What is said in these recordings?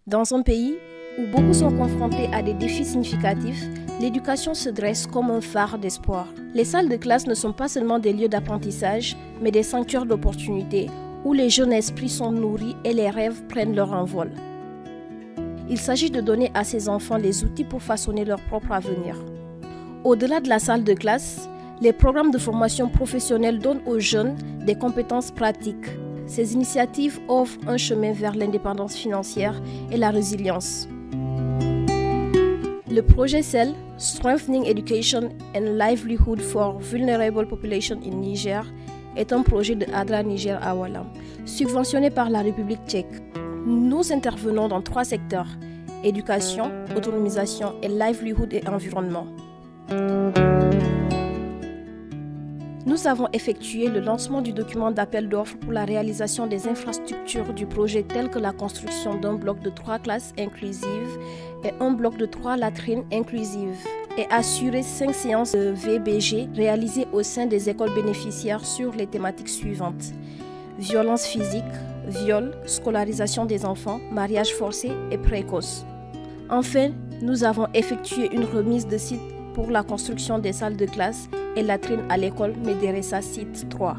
Dans un pays où beaucoup sont confrontés à des défis significatifs, l'éducation se dresse comme un phare d'espoir. Les salles de classe ne sont pas seulement des lieux d'apprentissage, mais des sanctuaires d'opportunités où les jeunes esprits sont nourris et les rêves prennent leur envol. Il s'agit de donner à ces enfants les outils pour façonner leur propre avenir. Au-delà de la salle de classe, les programmes de formation professionnelle donnent aux jeunes des compétences pratiques. Ces initiatives offrent un chemin vers l'indépendance financière et la résilience. Le projet CEL, Strengthening Education and Livelihood for Vulnerable Population in Niger, est un projet de ADRA Niger à Oualam, subventionné par la République tchèque. Nous intervenons dans 3 secteurs: éducation, autonomisation et livelihood et environnement. Nous avons effectué le lancement du document d'appel d'offres pour la réalisation des infrastructures du projet telles que la construction d'un bloc de 3 classes inclusives et un bloc de 3 latrines inclusives et assurer 5 séances de VBG réalisées au sein des écoles bénéficiaires sur les thématiques suivantes: violence physique, viol, scolarisation des enfants, mariage forcé et précoce. Enfin, nous avons effectué une remise de site pour la construction des salles de classe et latrines à l'école Médéressa site 3.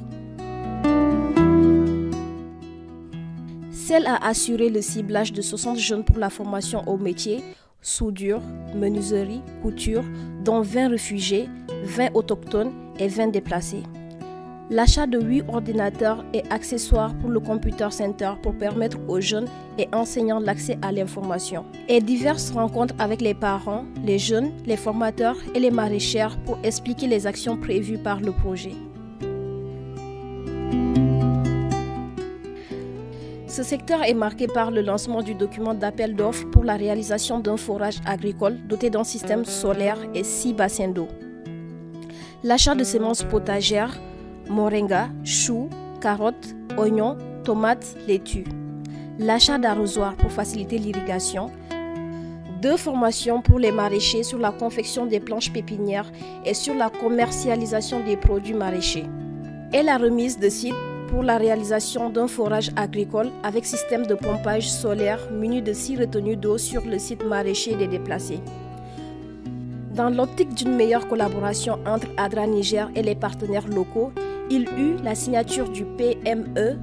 CEL a assuré le ciblage de 60 jeunes pour la formation au métier, soudure, menuiserie, couture, dont 20 réfugiés, 20 autochtones et 20 déplacés. L'achat de 8 ordinateurs et accessoires pour le Computer Center pour permettre aux jeunes et enseignants l'accès à l'information. Et diverses rencontres avec les parents, les jeunes, les formateurs et les maraîchères pour expliquer les actions prévues par le projet. Ce secteur est marqué par le lancement du document d'appel d'offres pour la réalisation d'un forage agricole doté d'un système solaire et 6 bassins d'eau. L'achat de semences potagères, moringa, choux, carottes, oignons, tomates, laitues. L'achat d'arrosoirs pour faciliter l'irrigation. 2 formations pour les maraîchers sur la confection des planches pépinières et sur la commercialisation des produits maraîchers. Et la remise de sites pour la réalisation d'un forage agricole avec système de pompage solaire muni de 6 retenues d'eau sur le site maraîcher des déplacés. Dans l'optique d'une meilleure collaboration entre ADRA Niger et les partenaires locaux, il eut la signature du PME,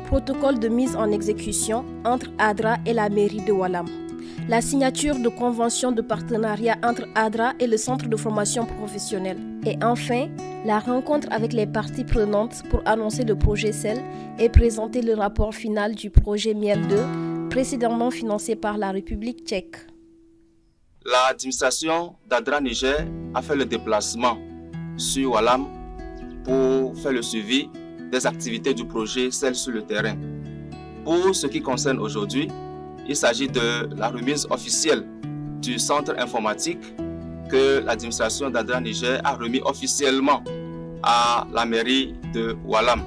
protocole de mise en exécution entre ADRA et la mairie de Oualam. La signature de convention de partenariat entre ADRA et le centre de formation professionnelle. Et enfin, la rencontre avec les parties prenantes pour annoncer le projet CEL et présenter le rapport final du projet Miel 2, précédemment financé par la République tchèque. L'administration d'ADRA Niger a fait le déplacement sur Oualam pour faire le suivi des activités du projet CEL sur le terrain. Pour ce qui concerne aujourd'hui, il s'agit de la remise officielle du centre informatique que l'administration d'ADRA Niger a remis officiellement à la mairie de Oualam.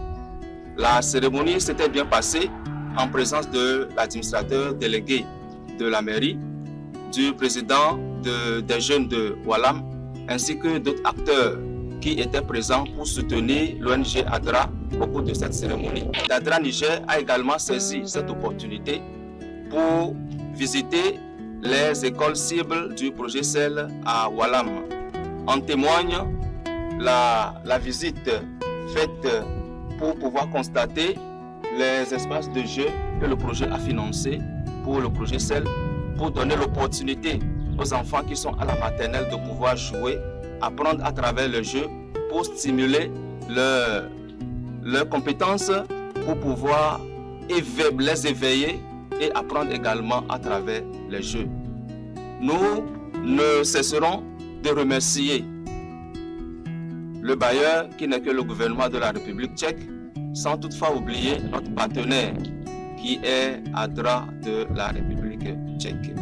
La cérémonie s'était bien passée en présence de l'administrateur délégué de la mairie, du président des jeunes de Oualam, ainsi que d'autres acteurs qui étaient présents pour soutenir l'ONG ADRA au cours de cette cérémonie. L'ADRA Niger a également saisi cette opportunité pour visiter les écoles cibles du projet CEL à Oualam. En témoigne la visite faite pour pouvoir constater les espaces de jeu que le projet a financés pour le projet CEL, pour donner l'opportunité aux enfants qui sont à la maternelle de pouvoir jouer, apprendre à travers le jeu pour stimuler leurs compétences, pour pouvoir les éveiller et apprendre également à travers les jeux. Nous ne cesserons de remercier le bailleur qui n'est que le gouvernement de la République tchèque, sans toutefois oublier notre partenaire qui est ADRA de la République tchèque.